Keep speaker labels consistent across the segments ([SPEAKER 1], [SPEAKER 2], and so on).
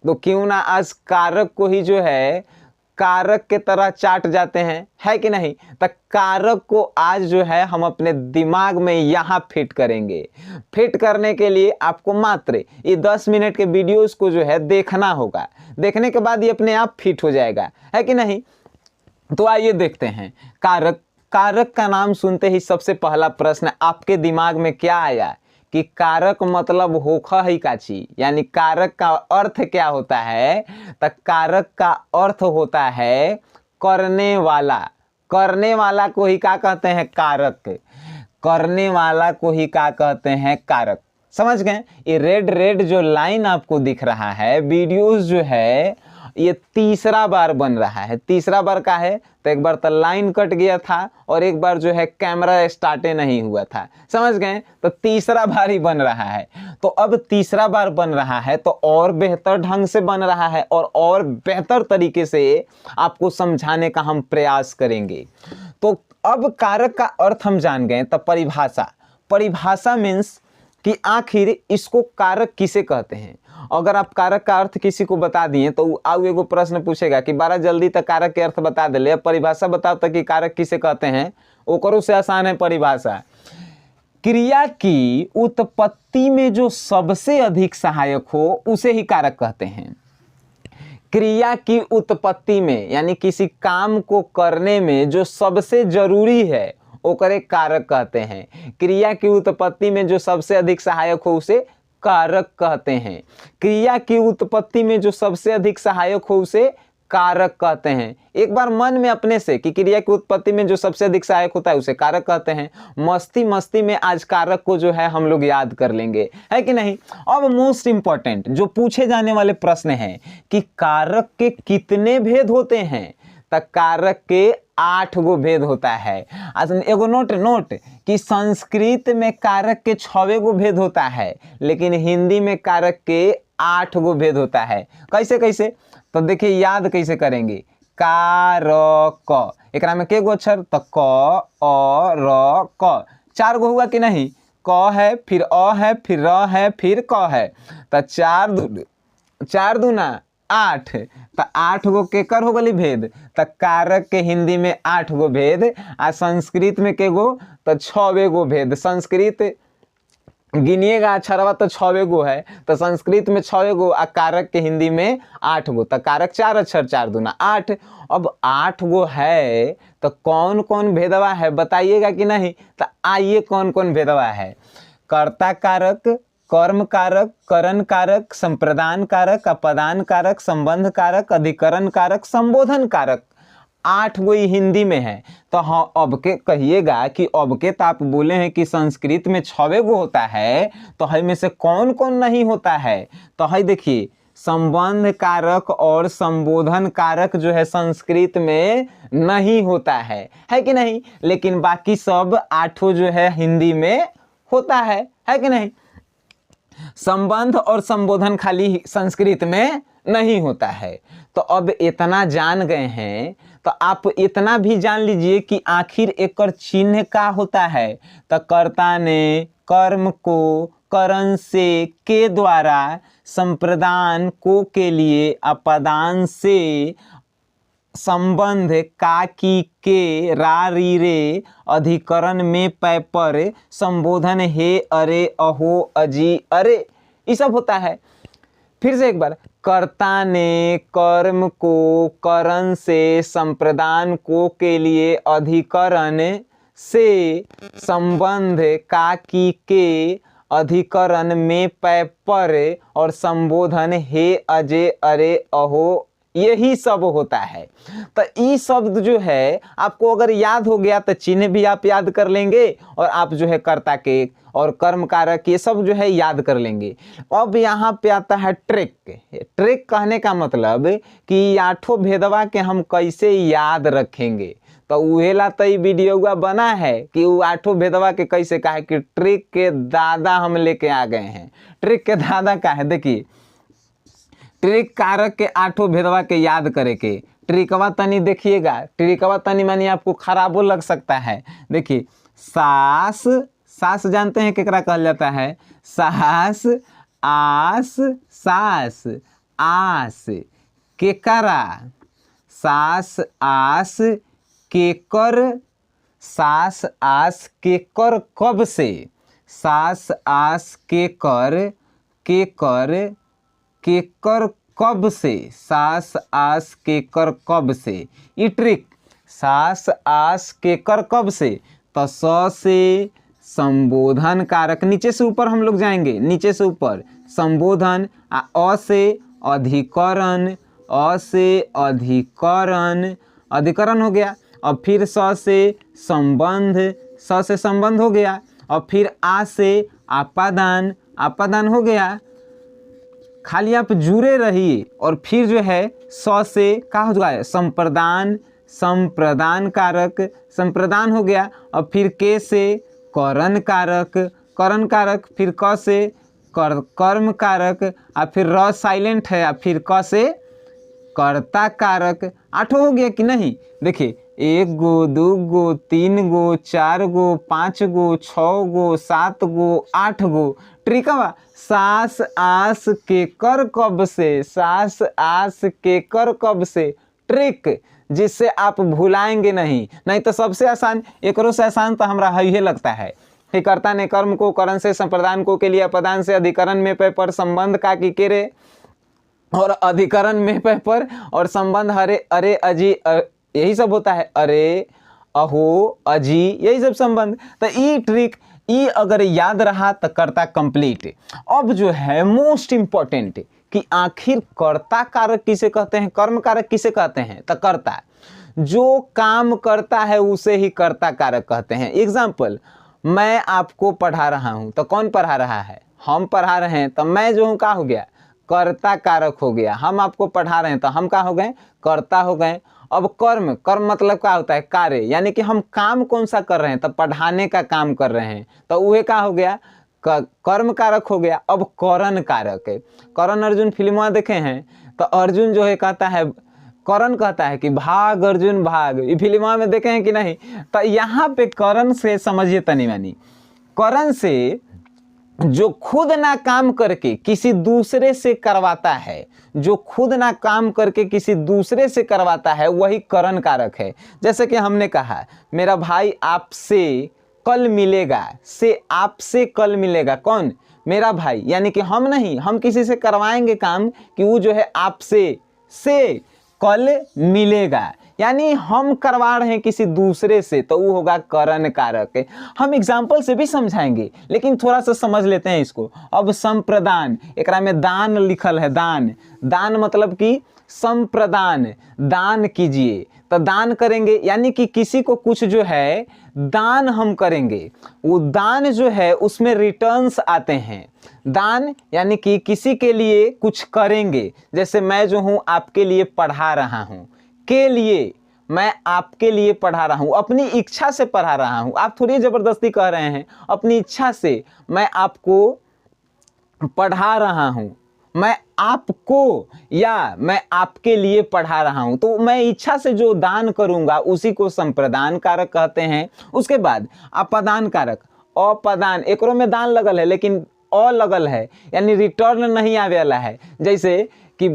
[SPEAKER 1] तो क्यों ना आज कारक को ही जो है कारक के तरह चाट जाते हैं, है कि नहीं। तो कारक को आज जो है हम अपने दिमाग में यहाँ फिट करेंगे। फिट करने के लिए आपको मात्र ये 10 मिनट के वीडियोस को जो है देखना होगा। देखने के बाद ये अपने आप फिट हो जाएगा, है कि नहीं। तो आइए देखते हैं कारक। कारक का नाम सुनते ही सबसे पहला प्रश्न आपके दिमाग में क्या आया कि कारक मतलब होखा है काची, यानी कारक का अर्थ क्या होता है। तो कारक का अर्थ होता है करने वाला। करने वाला को ही क्या कहते हैं, कारक। करने वाला को ही क्या कहते हैं, कारक। समझ गए। ये रेड रेड जो लाइन आपको दिख रहा है, वीडियोस जो है ये तीसरा बार बन रहा है। तीसरा बार का है तो एक बार तो लाइन कट गया था और एक बार जो है कैमरा स्टार्ट नहीं हुआ था, समझ गए। तो तीसरा बार ही बन रहा है। तो अब तीसरा बार बन रहा है तो और बेहतर ढंग से बन रहा है और बेहतर तरीके से आपको समझाने का हम प्रयास करेंगे। तो अब कारक का अर्थ हम जान गए। तो परिभाषा, परिभाषा मीन्स कि आखिर इसको कारक किसे कहते हैं। अगर आप कारक का अर्थ किसी को बता दिए तो आउ एगो प्रश्न पूछेगा कि बारा जल्दी तक कारक के अर्थ बता दे, अब परिभाषा बताओ तक कि कारक किसे कहते हैं। ओकरो से आसान है परिभाषा। क्रिया की उत्पत्ति में जो सबसे अधिक सहायक हो उसे ही कारक कहते हैं। क्रिया की उत्पत्ति में यानी किसी काम को करने में जो सबसे जरूरी है ओकरे कारक कहते हैं। क्रिया की उत्पत्ति में जो सबसे अधिक सहायक हो उसे कारक कहते हैं। क्रिया की उत्पत्ति में जो सबसे अधिक सहायक हो उसे कारक कहते हैं। एक बार मन में अपने से कि क्रिया की उत्पत्ति में जो सबसे अधिक सहायक होता है उसे कारक कहते हैं। मस्ती मस्ती में आज कारक को जो है हम लोग याद कर लेंगे, है कि नहीं। अब मोस्ट इंपॉर्टेंट जो पूछे जाने वाले प्रश्न है कि कारक के कितने भेद होते हैं। तो कारक के 8 गो भेद होता है। एगो नोट कि संस्कृत में कारक के 6 गो भेद होता है, लेकिन हिंदी में कारक के 8 गो भेद होता है। कैसे कैसे, तो देखिए याद कैसे करेंगे। कारक, एकरा में के गो अक्षर, तो क अ र क 4 गो हुआ कि नहीं। क है, फिर अ है, फिर र है, फिर क है। तो 4 दूना 8। तो 8 गो केकर हो गली भेद। तो कारक के हिंदी में 8 गो भेद, आ संस्कृत में के गो, तो 6 गो भेद। संस्कृत गिनिएगा अक्षरवा तो 6 गो है, तो संस्कृत में 6 गो, आ कारक के हिंदी में 8 गो। तो कारक 4 अक्षर 4 दूना 8। अब 8 गो है तो कौन कौन भेदवा है बताइएगा कि नहीं। तो आइए कौन कौन भेदवा है। कर्ता कारक, कर्म कारक, करण कारक, संप्रदान कारक, अपदान कारक, संबंध कारक, अधिकरण कारक, संबोधन कारक। 8 गो हिंदी में है। तो हाँ अब के कहिएगा कि अब के तो आप बोले हैं कि संस्कृत में 6 गो होता है, तो है में से कौन कौन नहीं होता है। तो है देखिए संबंध कारक और संबोधन कारक जो है संस्कृत में नहीं होता है कि नहीं। लेकिन बाकी सब 8 जो है हिंदी में होता है कि नहीं। संबंध और संबोधन खाली संस्कृत में नहीं होता है। तो अब इतना जान गए हैं तो आप इतना भी जान लीजिए कि आखिर एक चिन्ह का होता है। तो कर्ता ने कर्म को करण से के द्वारा, संप्रदान को के लिए, अपदान से, संबंध का की के रा री रे, अधिकरण में पै पर, संबोधन हे अरे अहो अजी अरे, ये सब होता है। फिर से एक बार, कर्ता ने कर्म को करण से, संप्रदान को के लिए, अधिकरण से, संबंध का की के, अधिकरण में पै पर, और संबोधन हे अजे अरे अहो, यही सब होता है। तो ये शब्द जो है आपको अगर याद हो गया तो चिन्ह भी आप याद कर लेंगे और आप जो है कर्ता के और कर्म कारक ये सब जो है याद कर लेंगे। अब यहाँ पे आता है ट्रिक। ट्रिक कहने का मतलब कि 8 भेदवा के हम कैसे याद रखेंगे। तो उहेला तो ये वीडियो बना है कि वो 8 भेदवा के कैसे का है कि ट्रिक के दादा हम लेके आ गए हैं। ट्रिक के दादा का है, देखिए ट्रिक कारक के 8 भेदवा के याद करे के। ट्रिकवा तनी देखिएगा, ट्रिकवा तनी मानी आपको खराबो लग सकता है। देखिए सास, सास जानते हैं केकरा कहल जाता है, सास, आस, सास, आस केकरा, सास आस केकर, सास आस केकर कब से, सास आस केकर, केकर केकर कब से, सास आस केकर कब से। ई ट्रिक, सास आस केकर कब से, तो स से संबोधन कारक, नीचे से ऊपर हम लोग जाएंगे, नीचे से ऊपर संबोधन, अ से अधिकरण, अ से अधिकरण, अधिकरण हो गया। और फिर स से संबंध, स से संबंध हो गया। और फिर आ से आपादान, आपादान हो गया। खाली आप जुड़े रहिए। और फिर जो है स से क्या हो जाएगा, संप्रदान, संप्रदान कारक, संप्रदान हो गया। और फिर के से करण कारक, करण कारक, फिर क से कर्म कारक, और फिर र साइलेंट है, और फिर क से कर्ता कारक। 8 हो गया कि नहीं। देखिए 1 गो, 2 गो, 3 गो, 4 गो, 5 गो, 6 गो, 7 गो, 8 गो। ट्रिकवा, सास आस केकर कब से, सास आस केकर कब से। ट्रिक जिससे आप भुलाएंगे नहीं। नहीं तो सबसे आसान, एकरो से आसान तो हमरा है लगता है कि कर्ता ने कर्म को, करण से संप्रदान को, के लिए अपदान से, अधिकरण में पे पर, संबंध का की के रे, और अधिकरण में पे पर, और संबंध हरे अरे अजी, यही सब होता है, अरे अहो अजी, यही सब संबंध। तो ई ट्रिक, ई अगर याद रहा तो कर्ता कंप्लीट। अब जो है मोस्ट इंपॉर्टेंट कि आखिर कर्ता कारक किसे कहते हैं, कर्म कारक किसे कहते हैं। तो कर्ता जो काम करता है उसे ही कर्ता कारक कहते हैं। एग्जाम्पल, मैं आपको पढ़ा रहा हूं, तो कौन पढ़ा रहा है, हम पढ़ा रहे हैं, तो मैं जो हूं क्या हो गया, कर्ता कारक हो गया। हम आपको पढ़ा रहे हैं तो हम क्या हो गए, कर्ता हो गए। अब कर्म, कर्म मतलब क्या होता है, कार्य, यानी कि हम काम कौन सा कर रहे हैं, तो पढ़ाने का काम कर रहे हैं, तो वह क्या हो गया, कर्म कारक हो गया। अब करण कारक है, करण अर्जुन फिल्म देखे हैं, तो अर्जुन जो है कहता है, करण कहता है कि भाग अर्जुन भाग, ये फिल्म में देखे हैं कि नहीं। तो यहाँ पे करण से समझिए तनी मनी, करण से जो खुद ना काम करके किसी दूसरे से करवाता है, जो खुद ना काम करके किसी दूसरे से करवाता है, वही करण कारक है। जैसे कि हमने कहा मेरा भाई आपसे कल मिलेगा, से आपसे कल मिलेगा, कौन, मेरा भाई, यानी कि हम नहीं, हम किसी से करवाएंगे काम कि वो जो है आपसे से कल मिलेगा, यानी हम करवा रहे हैं किसी दूसरे से, तो वो होगा करण कारक। हम एग्जाम्पल से भी समझाएंगे, लेकिन थोड़ा सा समझ लेते हैं इसको। अब संप्रदान, एकरा में दान लिखल है, दान, दान मतलब कि संप्रदान, दान कीजिए, तो दान करेंगे, यानी कि किसी को कुछ जो है दान हम करेंगे, वो दान जो है उसमें रिटर्न्स आते हैं। दान यानी कि किसी के लिए कुछ करेंगे, जैसे मैं जो हूं आपके लिए पढ़ा रहा हूं, के लिए, मैं आपके लिए पढ़ा रहा हूं, अपनी इच्छा से पढ़ा रहा हूं, आप थोड़ी जबरदस्ती कह रहे हैं, अपनी इच्छा से मैं आपको पढ़ा रहा हूं, मैं आपको या मैं आपके लिए पढ़ा रहा हूं, तो मैं इच्छा से जो दान करूंगा उसी को संप्रदान कारक कहते हैं। उसके बाद अपदान कारक, अपदान, एकरो में दान लगल है लेकिन अ लगल है, यानी रिटर्न नहीं आवे वाला है। जैसे कि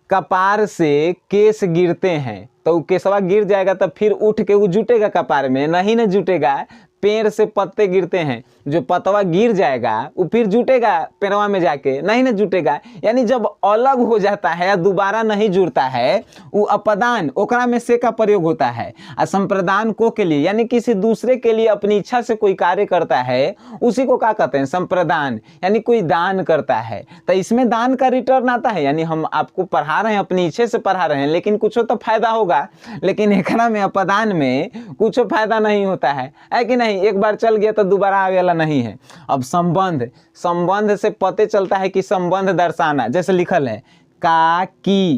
[SPEAKER 1] कपार से केस गिरते हैं, तो केसवा गिर जाएगा तो फिर उठ के वो जुटेगा कपार में, नहीं ना जुटेगा। पेड़ से पत्ते गिरते हैं, जो पतवा गिर जाएगा वो फिर जुटेगा पेड़वा में जाके, नहीं ना जुटेगा। यानी जब अलग हो जाता है या दोबारा नहीं जुड़ता है, वो अपदान, ओकरा में से का प्रयोग होता है। और संप्रदान को के लिए, यानी किसी दूसरे के लिए अपनी इच्छा से कोई कार्य करता है, उसी को क्या कहते हैं, संप्रदान, यानी कोई दान करता है। तो इसमें दान का रिटर्न आता है, यानी हम आपको पढ़ा रहे हैं, अपनी इच्छा से पढ़ा रहे हैं, लेकिन कुछ तो फायदा होगा, लेकिन एकरा में अपदान में कुछ फायदा नहीं होता है कि नहीं, एक बार चल गया तो दोबारा आवे वाला नहीं है। अब संबंध, संबंध से पते चलता है कि संबंध दर्शाना, जैसे लिखल है काकी,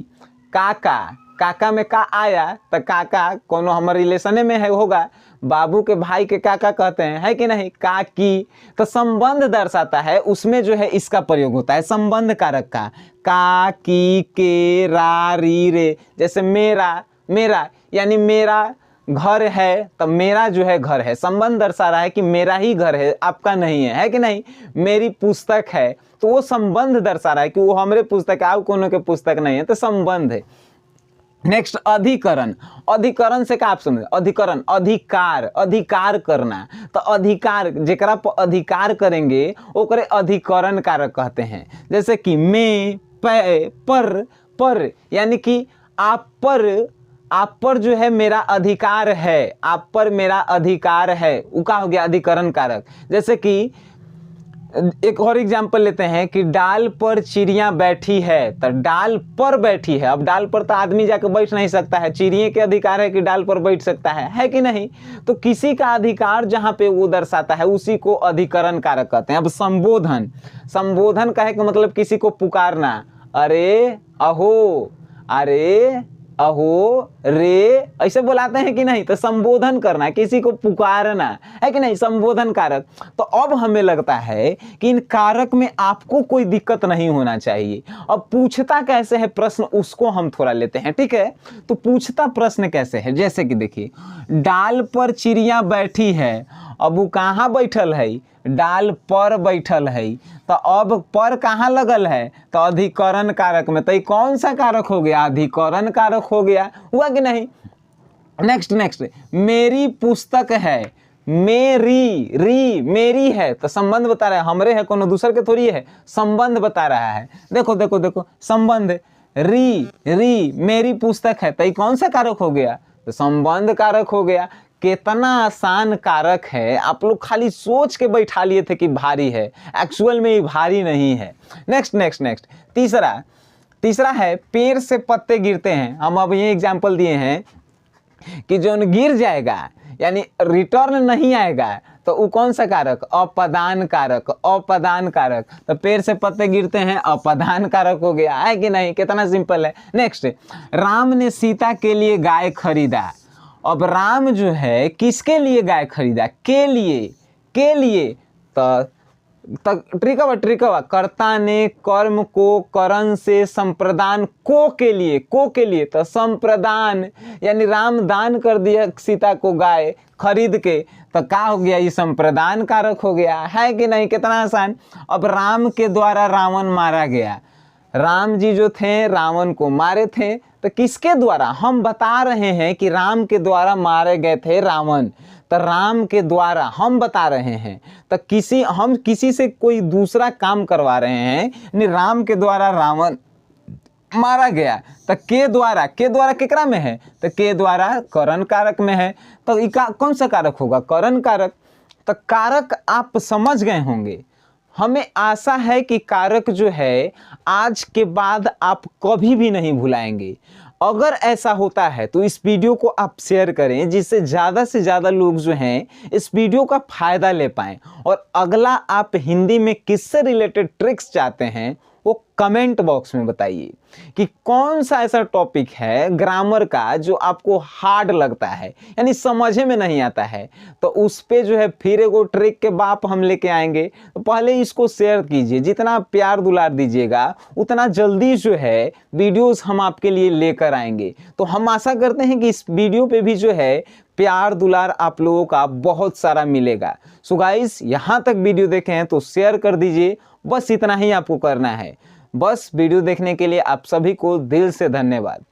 [SPEAKER 1] काका, काका में का आया तो काका कोनो हमारे रिलेशने में है, होगा बाबू के भाई के काका कहते हैं, है कि नहीं, काकी। तो संबंध दर्शाता है, उसमें जो है इसका प्रयोग होता है संबंध कारक का, काकी के रा री रे। जैसे मेरा, मेरा यानी मेरा घर है तब मेरा जो है घर है, संबंध दर्शा रहा है कि मेरा ही घर है, आपका नहीं है कि नहीं। मेरी पुस्तक है तो वो संबंध दर्शा रहा है कि वो हमारे पुस्तक है, आप कोनो के पुस्तक नहीं है, तो संबंध है। नेक्स्ट अधिकरण, अधिकरण से क्या आप समझ, अधिकरण अधिकार, अधिकार करना, तो अधिकार जेकरा पर अधिकार करेंगे ओकरे अधिकरण कारक कहते हैं। जैसे कि मैं, पर यानी कि आप पर जो है मेरा अधिकार है, आप पर मेरा अधिकार है, वो क्या हो गया अधिकरण कारक। जैसे कि एक और एग्जाम्पल लेते हैं कि डाल पर चिड़िया बैठी है, तो डाल पर बैठी है, अब डाल पर तो आदमी जाकर बैठ नहीं सकता है, चिड़िया के अधिकार है कि डाल पर बैठ सकता है कि नहीं। तो किसी का अधिकार जहां पे वो दर्शाता है उसी को अधिकरण कारक कहते हैं। अब संबोधन, संबोधन कहे का मतलब किसी को पुकारना, अरे अहो, अरे अहो रे, ऐसे बुलाते हैं कि नहीं, तो संबोधन करना, किसी को पुकारना है कि नहीं, संबोधन कारक। तो अब हमें लगता है कि इन कारक में आपको कोई दिक्कत नहीं होना चाहिए। अब पूछता कैसे है प्रश्न, उसको हम थोड़ा लेते हैं, ठीक है। तो पूछता प्रश्न कैसे है, जैसे कि देखिए डाल पर चिड़िया बैठी है, अब वो कहाँ बैठल है, डाल पर बैठल है, तो अब पर कहाँ लगल है, तो अधिकरण कारक में, तो ये कौन सा कारक हो गया, अधिकरण कारक हो गया, हुआ कि नहीं। नेक्स्ट मेरी पुस्तक है, मेरी है, तो संबंध बता रहा है, हमरे है कोनो दूसर के थोड़ी है, संबंध बता रहा है। देखो संबंध, री मेरी पुस्तक है, तो ये कौन सा कारक हो गया, तो संबंध कारक हो गया। कितना आसान कारक है, आप लोग खाली सोच के बैठा लिए थे कि भारी है, एक्चुअल में ये भारी नहीं है। नेक्स्ट तीसरा है पेड़ से पत्ते गिरते हैं। हम अब ये एग्जाम्पल दिए हैं कि जो गिर जाएगा यानी रिटर्न नहीं आएगा, तो वो कौन सा कारक, अपदान कारक, अपदान कारक। तो पेड़ से पत्ते गिरते हैं, अपदान कारक हो गया, है कि नहीं, कितना सिंपल है। नेक्स्ट, राम ने सीता के लिए गाय खरीदा। अब राम जो है किसके लिए गाय खरीदा, के लिए, तो ट्रिकवा कर्ता ने कर्म को करण से संप्रदान को के लिए, तो संप्रदान यानी राम दान कर दिया सीता को गाय खरीद के, तो क्या हो गया, ये संप्रदान कारक हो गया, है कि नहीं, कितना आसान। अब राम के द्वारा रावण मारा गया, राम जी जो थे रावण को मारे थे, तो किसके द्वारा, हम बता रहे हैं कि राम के द्वारा मारे गए थे रावण, तो राम के द्वारा हम बता रहे हैं, तो हम किसी से कोई दूसरा काम करवा रहे हैं, नहीं राम के द्वारा रावण मारा गया, तो के द्वारा केकरा में है, तो के द्वारा करण कारक में है, तो कौन सा कारक होगा, करण कारक। तो कारक आप समझ गए होंगे। हमें आशा है कि कारक जो है आज के बाद आप कभी भी नहीं भुलाएंगे। अगर ऐसा होता है तो इस वीडियो को आप शेयर करें, जिससे ज़्यादा से ज़्यादा लोग जो हैं इस वीडियो का फ़ायदा ले पाएँ। और अगला आप हिंदी में किससे रिलेटेड ट्रिक्स चाहते हैं वो कमेंट बॉक्स में बताइए कि कौन सा ऐसा टॉपिक है ग्रामर का जो आपको हार्ड लगता है, यानी समझे में नहीं आता है, तो उस पे जो है फिर एगो ट्रिक के बाप हम लेके आएंगे। तो पहले इसको शेयर कीजिए, जितना प्यार दुलार दीजिएगा उतना जल्दी जो है वीडियोस हम आपके लिए लेकर आएंगे। तो हम आशा करते हैं कि इस वीडियो पे भी जो है प्यार दुलार आप लोगों का बहुत सारा मिलेगा। सो गाइस, यहाँ तक वीडियो देखे हैं तो शेयर कर दीजिए, बस इतना ही आपको करना है। बस वीडियो देखने के लिए आप सभी को दिल से धन्यवाद।